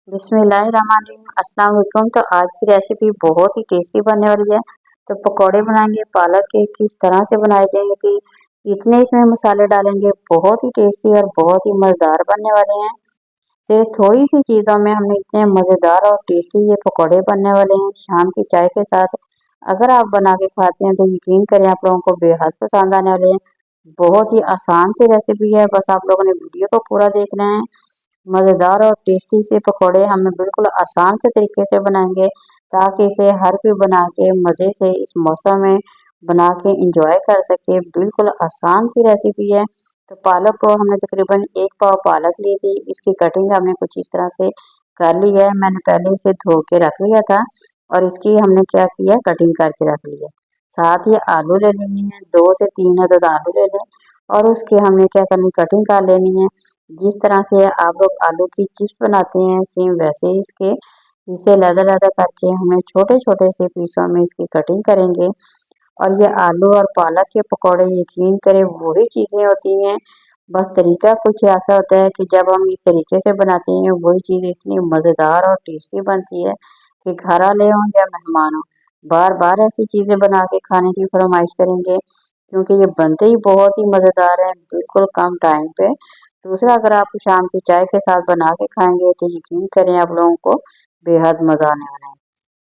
बिस्मिल्लाहिर्रहमानिर्रहीम अस्सलाम वालेकुम। तो आज की रेसिपी बहुत ही टेस्टी बनने वाली है। तो पकोड़े बनाएंगे पालक के, किस तरह से बनाए जाएंगे कि इतने इसमें मसाले डालेंगे, बहुत ही टेस्टी और बहुत ही मज़ेदार बनने वाले हैं। सिर्फ थोड़ी सी चीज़ों में हमने इतने मज़ेदार और टेस्टी ये पकोड़े बनने वाले हैं शाम की चाय के साथ। अगर आप बना के खाते हैं तो यकीन करें आप लोगों को बेहद पसंद आने वाले हैं। बहुत ही आसान सी रेसिपी है, बस आप लोगों ने वीडियो को पूरा देखना है। मज़ेदार और टेस्टी से पकोड़े हम बिल्कुल आसान से तरीके से बनाएंगे ताकि इसे हर कोई बना के मज़े से इस मौसम में बना के इंजॉय कर सके। बिल्कुल आसान सी रेसिपी है। तो पालक को हमने तकरीबन 1 पाव पालक ली थी। इसकी कटिंग हमने कुछ इस तरह से कर ली है। मैंने पहले इसे धो के रख लिया था और इसकी हमने क्या किया, कटिंग करके रख ली है। साथ ही आलू ले लेनी है, 2 से 3 अदद आलू ले लें और उसकी हमने क्या करनी, कटिंग कर लेनी है। जिस तरह से आप लोग आलू की चिप्स बनाते हैं सेम वैसे ही इसके इसे लदा-लदा करके हमें छोटे-छोटे से पीसों में इसकी कटिंग करेंगे। और ये आलू और पालक के पकौड़े यकीन करें वही चीज़ें होती हैं, बस तरीका कुछ ऐसा होता है कि जब हम इस तरीके से बनाते हैं वही चीज़ इतनी मज़ेदार और टेस्टी बनती है कि घर वाले हों या मेहमान हों, बार-बार ऐसी चीज़ें बना के खाने की फरमाइश करेंगे क्योंकि ये बनते ही बहुत ही मज़ेदार हैं, बिल्कुल कम टाइम पे। दूसरा, अगर आप शाम की चाय के साथ बना के खाएँगे तो यकीन करें आप लोगों को बेहद मज़ा आने वाला है।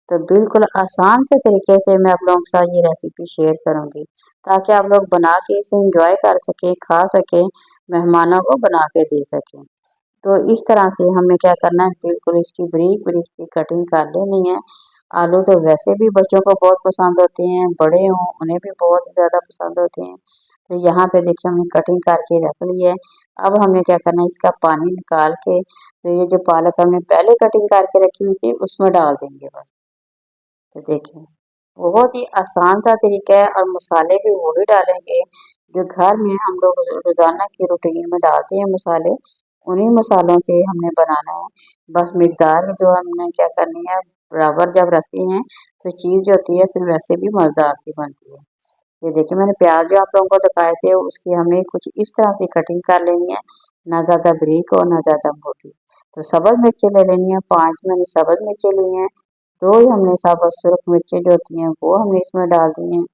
तो बिल्कुल आसान से तरीके से मैं आप लोगों के साथ ये रेसिपी शेयर करूँगी ताकि आप लोग बना के इसे एंजॉय कर सकें, खा सकें, मेहमानों को बना के दे सकें। तो इस तरह से हमें क्या करना है, बिल्कुल इसकी बारीक-बारीक सी कटिंग कर लेनी है। आलू तो वैसे भी बच्चों को बहुत पसंद होते हैं, बड़े हों उन्हें भी बहुत ज़्यादा पसंद होते हैं। तो यहाँ पे देखिए हमने कटिंग करके रख ली है। अब हमने क्या करना है, इसका पानी निकाल के तो ये जो पालक हमने पहले कटिंग करके रखी हुई थी उसमें डाल देंगे बस। तो देखिए बहुत ही आसान सा तरीका है और मसाले भी वही डालेंगे जो घर में हम लोग रोज़ाना की रूटीन में डालते हैं मसाले, उन्हीं मसालों से हमने बनाना है। बस मिकदार जो हमने क्या करनी है, बराबर जब रखते हैं तो चीज़ जो होती है फिर वैसे भी मज़ेदार सी बनती है। ये देखिए मैंने प्याज जो आप लोगों को दिखाए थे उसकी हमें कुछ इस तरह से कटिंग कर लेनी है, ना ज़्यादा बारीक और ना ज़्यादा मोटी। तो सब्ज़ मिर्चें ले लेनी है, 5 मैंने सब्ज़ मिर्चें ली हैं, 2 ही हमने साबुत सुरख मिर्चें जो होती हैं वो हमने इसमें डाल दी हैं।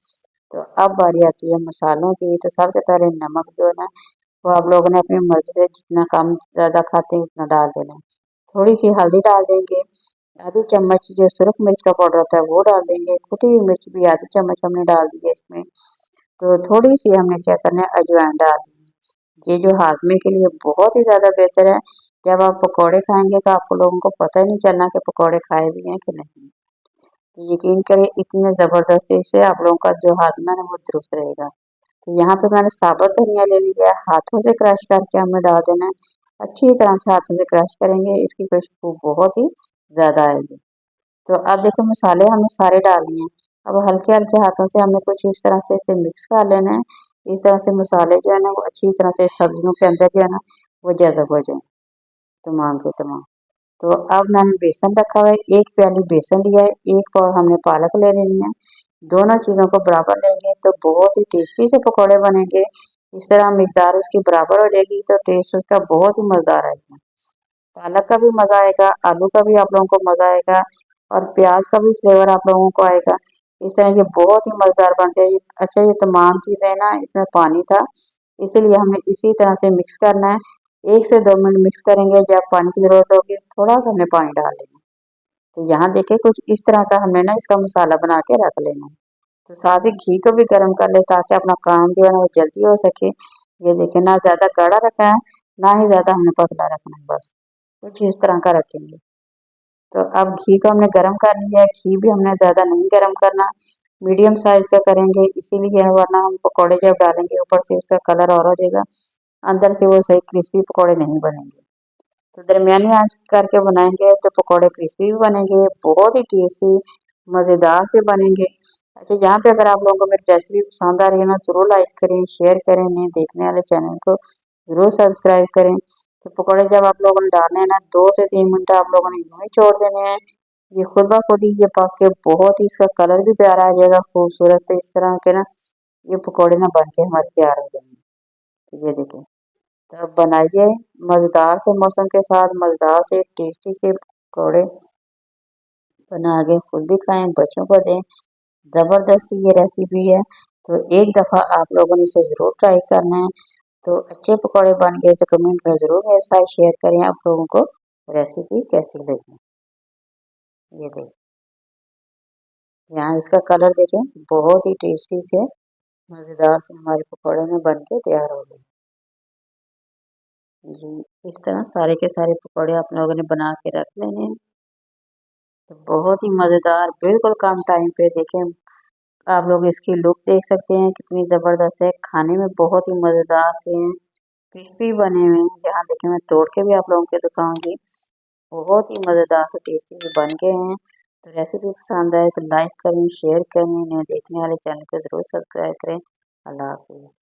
तो अब बारी आती है मसालों की। तो सबसे पहले नमक जो है ना वो आप लोगों ने अपनी मर्ज़ी से जितना कम ज़्यादा खाते हैं उतना डाल देना है। थोड़ी-सी हल्दी डाल देंगे, आधी चम्मच जो सुरख मिर्च का पाउडर होता है वो डाल देंगे, कुटी हुई मिर्च भी आधी चम्मच हमने डाल दी है इसमें। तो थोड़ी-सी हमने क्या करना है, अजवाइन डालनी है। ये जो हाज़मे के लिए बहुत ही ज़्यादा बेहतर है। जब आप पकौड़े खाएँगे तो आप लोगों को पता ही नहीं चलना कि पकौड़े खाए भी हैं कि नहीं। तो यकीन करें इतने ज़बरदस्त इससे आप लोगों का जो हाज़मा है वो दुरुस्त रहेगा। तो यहाँ पे मैंने साबुत धनिया ले लिया है, हाथों से क्रश करके हमें डाल देना है। अच्छी तरह से हाथों से क्रश करेंगे, इसकी खुशबू बहुत ही ज़्यादा आएगी। तो अब देखो मसाले हमने सारे डाल लिए हैं। अब हल्के-हल्के हाथों से हमें कुछ इस तरह से इसे मिक्स कर लेना है। इस तरह से मसाले जो है ना वो अच्छी तरह से सब्जियों के अंदर जो है ना वो जज़ब हो जाएँ तमाम के तमाम। तो अब मैंने बेसन रखा हुआ है, 1 प्याली बेसन लिया है, 1 पाव हमने पालक ले लेनी है। दोनों चीज़ों को बराबर लेंगे तो बहुत ही टेस्टी से पकौड़े बनेंगे। इस तरह मिकदार उसकी बराबर हो जाएगी तो टेस्ट उसका बहुत ही मज़ेदार आएगा। पालक का भी मज़ा आएगा, आलू का भी आप लोगों को मज़ा आएगा और प्याज का भी फ्लेवर आप लोगों को आएगा। इस तरह ये बहुत ही मज़ेदार बनते हैं। अच्छा ये तमाम चीज़ें ना इसमें पानी था, इसीलिए हमें इसी तरह से मिक्स करना है। 1 से 2 मिनट मिक्स करेंगे, जब पानी की ज़रूरत होगी थोड़ा-सा हमने पानी डाल लेना। तो यहाँ देखिए कुछ इस तरह का हमने ना इसका मसाला बना के रख लेना है। तो साथ ही घी को भी गर्म कर लें ताकि अपना काम जो है ना वो जल्दी हो सके। ये देखिए ना ज़्यादा गाढ़ा रखना है, ना ही ज़्यादा हमने पतला रखना है, बस कुछ इस तरह का रखेंगे। तो अब घी को हमने गरम कर लिया है, घी भी हमने ज़्यादा नहीं गरम करना, मीडियम साइज़ का करेंगे इसीलिए वरना हम पकौड़े जब डालेंगे ऊपर से उसका कलर और हो जाएगा, अंदर से वो सही क्रिस्पी पकौड़े नहीं बनेंगे। तो दरमियानी आँच करके बनाएँगे तो पकौड़े क्रिस्पी भी बनेंगे, बहुत ही टेस्टी मज़ेदार से बनेंगे। अच्छा यहाँ पे अगर आप लोगों को मेरी रेसिपी पसंद आ रही है ना ज़रूर लाइक करें, शेयर करें, नए देखने वाले चैनल को ज़रूर सब्सक्राइब करें। तो पकौड़े जब आप लोगों ने डालने हैं ना 2 से 3 मिनट आप लोगों ने यूँ ही छोड़ देने हैं। ये खुद ब खुद ही ये पक के बहुत ही इसका कलर भी प्यारा आ जाएगा खूबसूरत से इस तरह के ना ये पकौड़े ना बन के हमारे तैयार हो जाएंगे। तो ये देखिए, तो आप बनाइए मज़ेदार से मौसम के साथ मज़ेदार से टेस्टी से पकौड़े बना के खुद भी खाएं, बच्चों को दें। ज़बरदस्त ये रेसिपी है, तो एक दफ़ा आप लोगों ने इसे ज़रूर ट्राई करना है। तो अच्छे पकौड़े बन गए तो कमेंट में ज़रूर मेरे साथ शेयर करें आप लोगों को रेसिपी कैसी लगी। ये देखिए, यहाँ इसका कलर देखें, बहुत ही टेस्टी से मज़ेदार से हमारे पकौड़े में बन के तैयार हो गए। जी, इस तरह सारे के सारे पकौड़े आप लोगों ने बना के रख लेने हैं। तो बहुत ही मज़ेदार, बिल्कुल कम टाइम पे देखें, आप लोग इसकी लुक देख सकते हैं कितनी ज़बरदस्त है। खाने में बहुत ही मज़ेदार से हैं, क्रिस्पी बने हुए हैं। यहाँ देखिए मैं तोड़ के भी आप लोगों को दिखाऊंगी। बहुत ही मज़ेदार से टेस्टी से बन गए हैं। तो रेसिपी पसंद आए तो लाइक करें, शेयर करें, नए देखने वाले चैनल को ज़रूर सब्सक्राइब करें। अल्लाह हाफ़िज़।